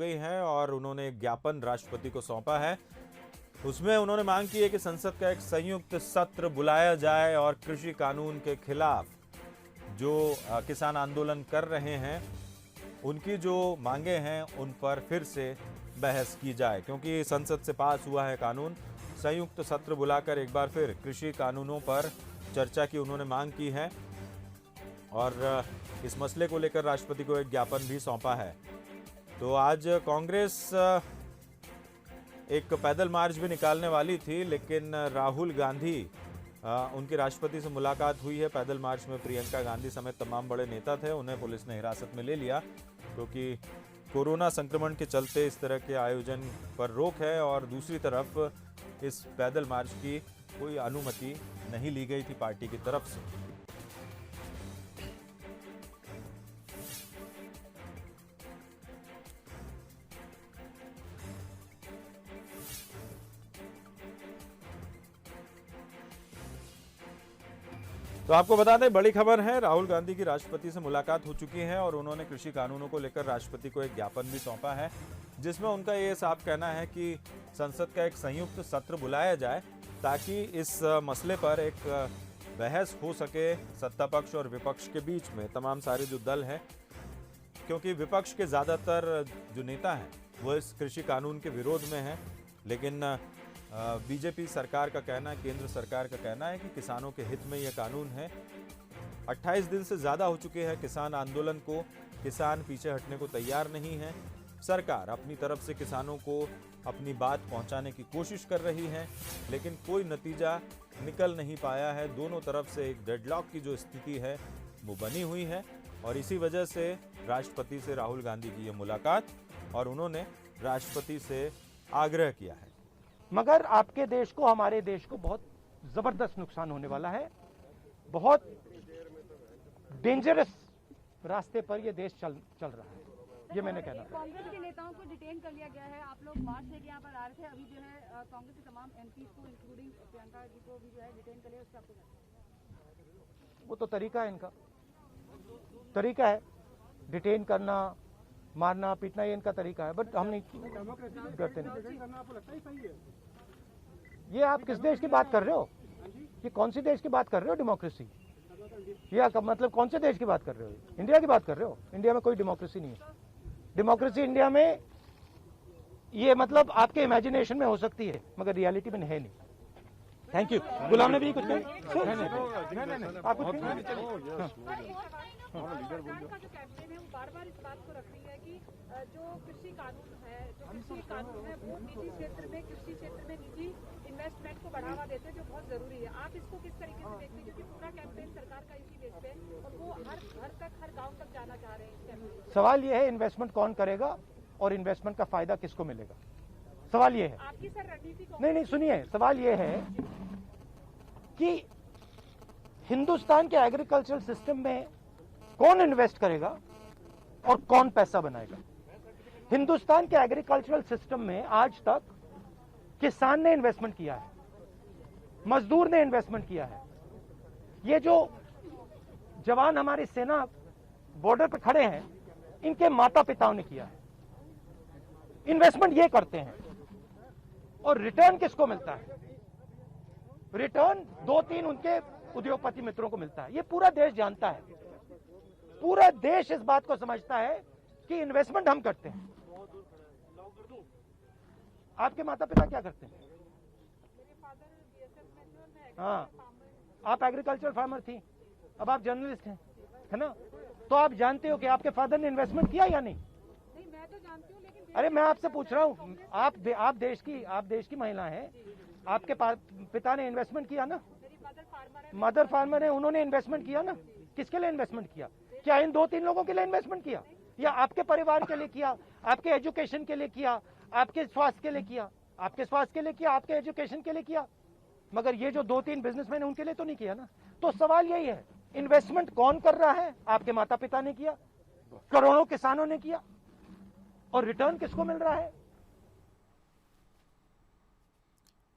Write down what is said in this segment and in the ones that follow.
गई है और उन्होंने एक ज्ञापन राष्ट्रपति को सौंपा है। उसमें उन्होंने मांग की है कि संसद का एक संयुक्त सत्र बुलाया जाए और कृषि कानून के खिलाफ जो किसान आंदोलन कर रहे हैं उनकी जो मांगे हैं उन पर फिर से बहस की जाए, क्योंकि संसद से पास हुआ है कानून। संयुक्त सत्र बुलाकर एक बार फिर कृषि कानूनों पर चर्चा की उन्होंने मांग की है और इस मसले को लेकर राष्ट्रपति को एक ज्ञापन भी सौंपा है। तो आज कांग्रेस एक पैदल मार्च भी निकालने वाली थी, लेकिन राहुल गांधी उनकी राष्ट्रपति से मुलाकात हुई है। पैदल मार्च में प्रियंका गांधी समेत तमाम बड़े नेता थे, उन्हें पुलिस ने हिरासत में ले लिया क्योंकि कोरोना संक्रमण के चलते इस तरह के आयोजन पर रोक है और दूसरी तरफ इस पैदल मार्च की कोई अनुमति नहीं ली गई थी पार्टी की तरफ से। तो आपको बता दें, बड़ी खबर है, राहुल गांधी की राष्ट्रपति से मुलाकात हो चुकी है और उन्होंने कृषि कानूनों को लेकर राष्ट्रपति को एक ज्ञापन भी सौंपा है, जिसमें उनका ये साफ कहना है कि संसद का एक संयुक्त सत्र बुलाया जाए ताकि इस मसले पर एक बहस हो सके सत्ता पक्ष और विपक्ष के बीच में, तमाम सारे जो दल हैं, क्योंकि विपक्ष के ज्यादातर जो नेता हैं वो इस कृषि कानून के विरोध में हैं, लेकिन बीजेपी सरकार का कहना है, केंद्र सरकार का कहना है कि किसानों के हित में यह कानून है। 28 दिन से ज्यादा हो चुके हैं किसान आंदोलन को, किसान पीछे हटने को तैयार नहीं है। सरकार अपनी तरफ से किसानों को अपनी बात पहुंचाने की कोशिश कर रही है, लेकिन कोई नतीजा निकल नहीं पाया है। दोनों तरफ से एक डेडलॉक की जो स्थिति है वो बनी हुई है और इसी वजह से राष्ट्रपति से राहुल गांधी की यह मुलाकात और उन्होंने राष्ट्रपति से आग्रह किया है। मगर आपके देश को, हमारे देश को बहुत जबरदस्त नुकसान होने वाला है। बहुत डेंजरस रास्ते पर यह देश चल रहा है, ये मैंने कहना। कांग्रेस के नेताओं को डिटेन कर लिया गया है। आप लोग मार्च लेके यहाँ पर आ रहे थे, अभी जो है कांग्रेस के तमाम एमपी को इंक्लूडिंग प्रियंका जी को भी जो है डिटेन कर लिया, उसका आपको वो तो तरीका है, इनका तरीका है डिटेन करना, मारना पीटना, ये इनका तरीका है, बट हम नहीं करते। नहीं, ये आप किस देश की बात कर रहे हो? ये कौन सी देश की बात कर रहे हो? डेमोक्रेसी? ये मतलब कौन से देश की बात कर रहे हो? इंडिया की बात कर रहे हो? इंडिया में कोई डेमोक्रेसी नहीं है। डेमोक्रेसी इंडिया में ये मतलब आपके इमेजिनेशन में हो सकती है, मगर रियलिटी में है नहीं। Thank you. गुलाम नबी कुछ नहीं, आप कुछ का जो कैंपेन है वो बार-बार इस बात को रख रही है कि जो कृषि कानून है, वो निजी क्षेत्र में, कृषि क्षेत्र में निजी इन्वेस्टमेंट को बढ़ावा देते हैं, जो बहुत जरूरी है। आप इसको किस तरीके से देखते हैं, क्योंकि पूरा कैंपेन सरकार का इसी बेस पे और वो हर घर तक, हर गाँव तक जाना चाह रहे हैं। सवाल ये है, इन्वेस्टमेंट कौन करेगा और इन्वेस्टमेंट का फायदा किसको मिलेगा? सवाल ये है। आपकी सर रणनीति नहीं, सुनिए, सवाल ये है कि हिंदुस्तान के एग्रीकल्चरल सिस्टम में कौन इन्वेस्ट करेगा और कौन पैसा बनाएगा? हिंदुस्तान के एग्रीकल्चरल सिस्टम में आज तक किसान ने इन्वेस्टमेंट किया है, मजदूर ने इन्वेस्टमेंट किया है। ये जो जवान हमारी सेना बॉर्डर पर खड़े हैं, इनके माता पिताओं ने किया है। इन्वेस्टमेंट ये करते हैं और रिटर्न किसको मिलता है? रिटर्न 2-3 उनके उद्योगपति मित्रों को मिलता है। ये पूरा देश जानता है, पूरा देश इस बात को समझता है कि इन्वेस्टमेंट हम करते हैं। आपके माता पिता क्या करते हैं? हाँ, आप एग्रीकल्चर फार्मर थी, अब आप जर्नलिस्ट हैं, है ना? तो आप जानते हो कि आपके फादर ने इन्वेस्टमेंट किया या नहीं? मैं तो जानती हूँ, लेकिन अरे मैं आपसे पूछ रहा हूँ, आप देश की महिला हैं, आपके पिता ने इन्वेस्टमेंट किया ना? मदर फार्मर है, उन्होंने इन्वेस्टमेंट किया ना? किसके लिए इन्वेस्टमेंट किया? क्या इन 2-3 लोगों के लिए इन्वेस्टमेंट किया, या आपके परिवार के लिए किया, आपके एजुकेशन के लिए किया, आपके स्वास्थ्य के लिए किया? आपके स्वास्थ्य के लिए किया, आपके एजुकेशन के लिए किया, मगर ये जो 2-3 बिजनेसमैन है उनके लिए तो नहीं किया ना। तो सवाल यही है, इन्वेस्टमेंट कौन कर रहा है? आपके माता पिता ने किया, करोड़ों किसानों ने किया, और रिटर्न किसको मिल रहा है?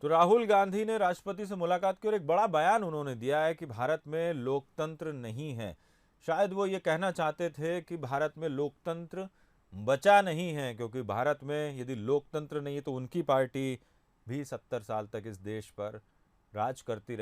तो राहुल गांधी ने राष्ट्रपति से मुलाकात की और एक बड़ा बयान उन्होंने दिया है कि भारत में लोकतंत्र नहीं है। शायद वो ये कहना चाहते थे कि भारत में लोकतंत्र बचा नहीं है, क्योंकि भारत में यदि लोकतंत्र नहीं है तो उनकी पार्टी भी 70 साल तक इस देश पर राज करती